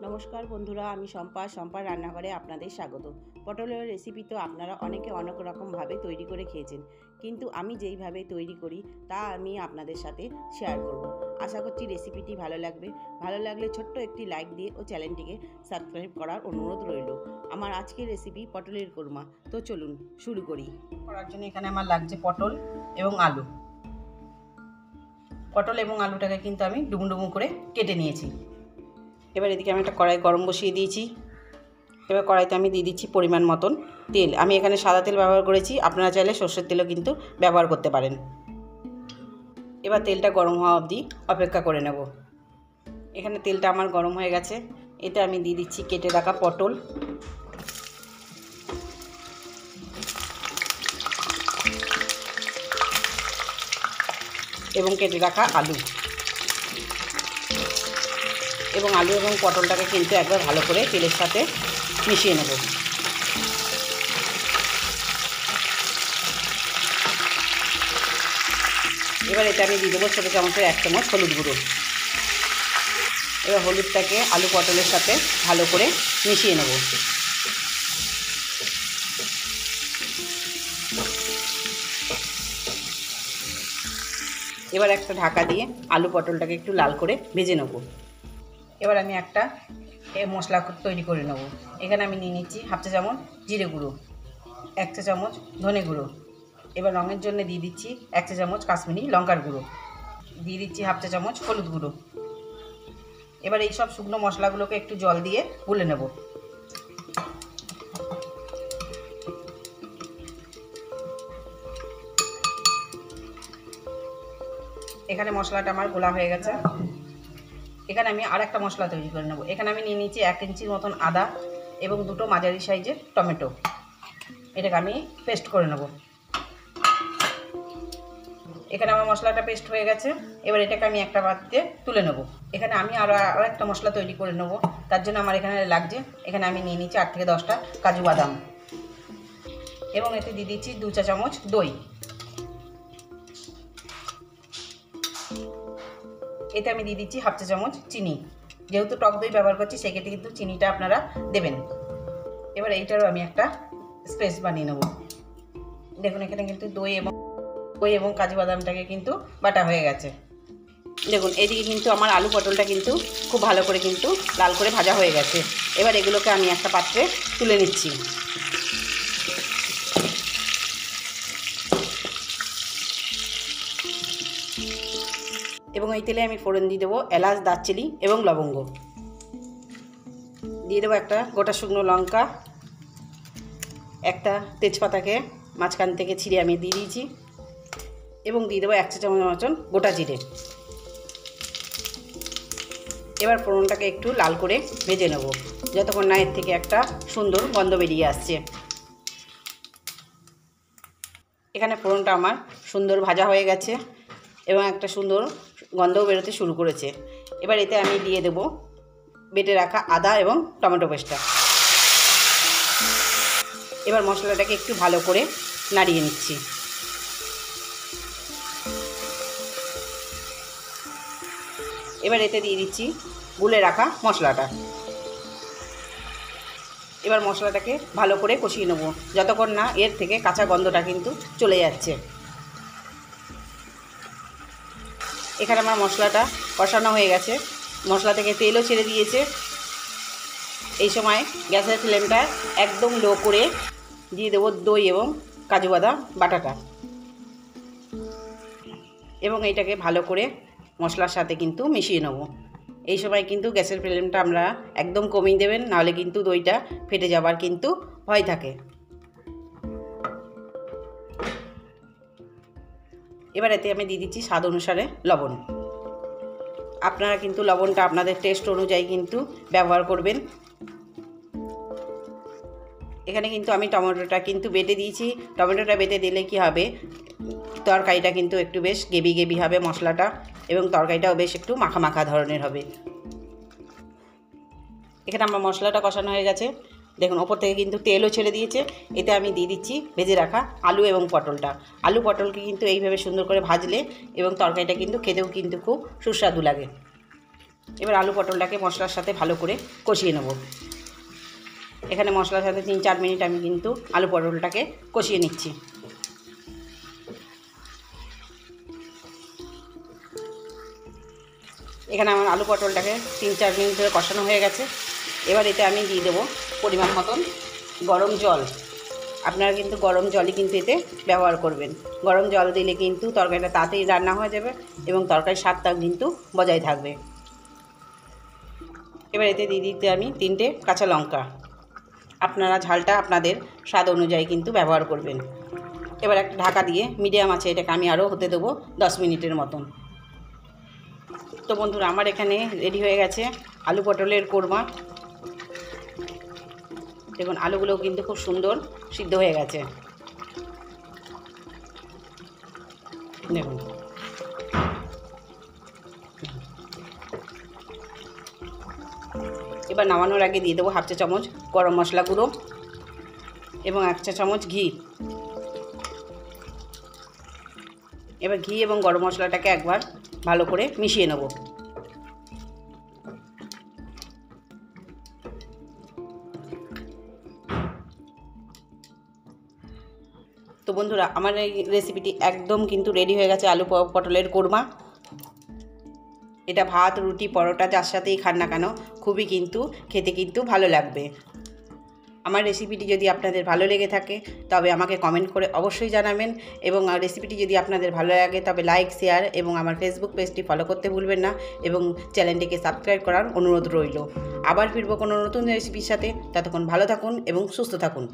নমস্কার বন্ধুরা, আমি সম্পার রান্নাঘরে আপনাদের স্বাগত। পটলের রেসিপি তো আপনারা অনেকে অনেক রকমভাবে তৈরি করে খেয়েছেন, কিন্তু আমি যেইভাবে তৈরি করি তা আমি আপনাদের সাথে শেয়ার করব। আশা করছি রেসিপিটি ভালো লাগবে। ভালো লাগলে ছোট্ট একটি লাইক দিয়ে ও চ্যানেলটিকে সাবস্ক্রাইব করার অনুরোধ রইল। আমার আজকের রেসিপি পটলের কোরমা। তো চলুন শুরু করি। করার জন্য এখানে আমার লাগছে পটল এবং আলু। পটল এবং আলুটাকে কিন্তু আমি ডুমো ডুমো করে কেটে নিয়েছি। এবার এদিকে আমি একটা কড়াই গরম বসিয়ে দিয়েছি। এবার কড়াইতে আমি দিয়ে দিচ্ছি পরিমাণ মতন তেল। আমি এখানে সাদা তেল ব্যবহার করেছি, আপনারা চাইলে সর্ষের তেলও কিন্তু ব্যবহার করতে পারেন। এবার তেলটা গরম হওয়া অবধি অপেক্ষা করে নেব। এখানে তেলটা আমার গরম হয়ে গেছে। এতে আমি দিয়ে দিচ্ছি কেটে রাখা পটল এবং কেটে রাখা আলু, এবং আলু এবং পটলটাকে কিন্তু একবার ভালো করে তেলের সাথে মিশিয়ে নেব। এবার এটা আমি দিয়ে দেবো ছোটো চামচের 1 চামচ হলুদ গুঁড়ো। এবার হলুদটাকে আলু পটলের সাথে ভালো করে মিশিয়ে নেব। এবার একটা ঢাকা দিয়ে আলু পটলটাকে একটু লাল করে ভেজে নেব। এবার আমি একটা মশলা তৈরি করে নেব। এখানে আমি নিয়ে নিচ্ছি 1/2 চা চামচ জিরে গুঁড়ো, 1 চা চামচ ধনে গুঁড়ো। এবার রঙের জন্য দিয়ে দিচ্ছি 1 চা চামচ কাশ্মীরি লঙ্কার গুঁড়ো, দিয়ে দিচ্ছি 1/2 চা চামচ হলুদ গুঁড়ো। এবার এই সব শুকনো মশলাগুলোকে একটু জল দিয়ে গুলে নেব। এখানে মশলাটা আমার গোলা হয়ে গেছে। এখানে আমি আর একটা মশলা তৈরি করে নেব। এখানে আমি নিয়ে নিচ্ছি 1 ইঞ্চির মতন আদা এবং 2টো মাঝারি সাইজের টমেটো। এটাকে আমি পেস্ট করে নেব। এখানে আমার মশলাটা পেস্ট হয়ে গেছে। এবার এটাকে আমি একটা পাত্রে তুলে নেব। এখানে আমি আরও একটা মশলা তৈরি করে নেব। তার জন্য আমার এখানে লাগছে, এখানে আমি নিয়ে নিচ্ছি 8 থেকে 10টা কাজু বাদাম, এবং এতে দিয়ে দিচ্ছি 2 চা চামচ দই। এতে আমি দিয়ে দিচ্ছি 1/2 চা চামচ চিনি। যেহেতু টক দই ব্যবহার করছি সেক্ষেত্রে কিন্তু চিনিটা আপনারা দেবেন। এবার এইটারও আমি একটা স্পেস বানিয়ে নেব। দেখুন এখানে কিন্তু দই এবং কাজু বাদামটাকে কিন্তু বাটা হয়ে গেছে। দেখুন এদিকে কিন্তু আমার আলু পটলটা কিন্তু খুব ভালো করে কিন্তু লাল করে ভাজা হয়ে গেছে। এবার এগুলোকে আমি একটা পাত্রে তুলে নিচ্ছি। এবং এই তেলে আমি ফোড়ন দিয়ে দেবো এলাচ, দারচিনি এবং লবঙ্গ। দিয়ে দেবো একটা গোটা শুকনো লঙ্কা, একটা তেজপাতাকে মাঝখান থেকে ছিঁড়ে আমি দিয়ে দিয়েছি, এবং দিয়ে দেবো 1 চা চামচ মতন গোটা জিরে। এবার ফোড়নটাকে একটু লাল করে ভেজে নেব, যতক্ষণ না এর থেকে একটা সুন্দর গন্ধ বেরিয়ে আসছে। এখানে ফোড়নটা আমার সুন্দর ভাজা হয়ে গেছে এবং একটা সুন্দর গন্ধও বেরোতে শুরু করেছে। এবার এতে আমি দিয়ে দেব বেটে রাখা আদা এবং টমেটো পেস্টটা। এবার মশলাটাকে একটু ভালো করে নাড়িয়ে নিচ্ছি। এবার এতে দিয়ে দিচ্ছি গুলে রাখা মশলাটা। এবার মশলাটাকে ভালো করে কষিয়ে নেব, যতক্ষণ না এর থেকে কাঁচা গন্ধটা কিন্তু চলে যাচ্ছে। এখানে আমার মশলাটা কষানো হয়ে গেছে, মশলা থেকে তেলও ছেড়ে দিয়েছে। এই সময় গ্যাসের ফ্লেমটা একদম লো করে দিয়ে দেবো দই এবং কাজু বাদাম বাটাটা, এবং এইটাকে ভালো করে মশলার সাথে কিন্তু মিশিয়ে নেব। এই সময় কিন্তু গ্যাসের ফ্লেমটা আমরা একদম কমিয়ে দেবেন, নাহলে কিন্তু দইটা ফেটে যাবার কিন্তু ভয় থাকে। এবার এতে আমি দিয়ে দিচ্ছি স্বাদ অনুসারে লবণ। আপনারা কিন্তু লবণটা আপনাদের টেস্ট অনুযায়ী কিন্তু ব্যবহার করবেন। এখানে কিন্তু আমি টমেটোটা কিন্তু বেটে দিয়েছি। টমেটোটা বেটে দিলে কি হবে, তরকারিটা কিন্তু একটু বেশ গেবি হবে মশলাটা, এবং তরকারিটাও বেশ একটু মাখা মাখা ধরনের হবে। এখানে আমার মশলাটা কষানো হয়ে গেছে। দেখুন ওপর থেকে কিন্তু তেলও ছেড়ে দিয়েছে। এতে আমি দিয়ে দিচ্ছি ভেজে রাখা আলু এবং পটলটা। আলু পটলকে কিন্তু এইভাবে সুন্দর করে ভাজলে এবং তরকারিটা কিন্তু খেতেও কিন্তু খুব সুস্বাদু লাগে। এবার আলু পটলটাকে মশলার সাথে ভালো করে কষিয়ে নেব। এখানে মশলার সাথে 3-4 মিনিট আমি কিন্তু আলু পটলটাকে কষিয়ে নিচ্ছি। এখানে আমার আলু পটলটাকে 3-4 মিনিট ধরে কষানো হয়ে গেছে। এবার এতে আমি দিয়ে দেবো পরিমাণ মতন গরম জল। আপনারা কিন্তু গরম জলই কিন্তু এতে ব্যবহার করবেন। গরম জল দিলে কিন্তু তরকারিটা তাড়াতাড়ি রান্না হয়ে যাবে এবং তরকারির স্বাদটাও কিন্তু বজায় থাকবে। এবার এতে দিয়ে দিতে আমি 3টে কাঁচা লঙ্কা। আপনারা ঝালটা আপনাদের স্বাদ অনুযায়ী কিন্তু ব্যবহার করবেন। এবার একটা ঢাকা দিয়ে মিডিয়াম আছে এটাকে আমি আরও হতে দেবো 10 মিনিটের মতন। তো বন্ধুরা, আমার এখানে রেডি হয়ে গেছে আলু পটলের কোরমা। দেখুন আলুগুলোও কিন্তু খুব সুন্দর সিদ্ধ হয়ে গেছে। দেখুন এবার নামানোর আগে দিয়ে দেবো 1/2 চা চামচ গরম মশলা গুঁড়ো এবং 1 চা চামচ ঘি। এবার ঘি এবং গরম মশলাটাকে একবার ভালো করে মিশিয়ে নেব। তো বন্ধুরা, আমার এই রেসিপিটি একদম কিন্তু রেডি হয়ে গেছে, আলু পটলের কোরমা। এটা ভাত, রুটি, পরোটা যার সাথেই খান না কেন খুবই কিন্তু খেতে কিন্তু ভালো লাগবে। আমার রেসিপিটি যদি আপনাদের ভালো লেগে থাকে তবে আমাকে কমেন্ট করে অবশ্যই জানাবেন, এবং রেসিপিটি যদি আপনাদের ভালো লাগে তবে লাইক, শেয়ার এবং আমার ফেসবুক পেজটি ফলো করতে ভুলবেন না, এবং চ্যানেলটিকে সাবস্ক্রাইব করার অনুরোধ রইল। আবার ফিরবো কোনো নতুন রেসিপির সাথে। ততক্ষণ ভালো থাকুন এবং সুস্থ থাকুন।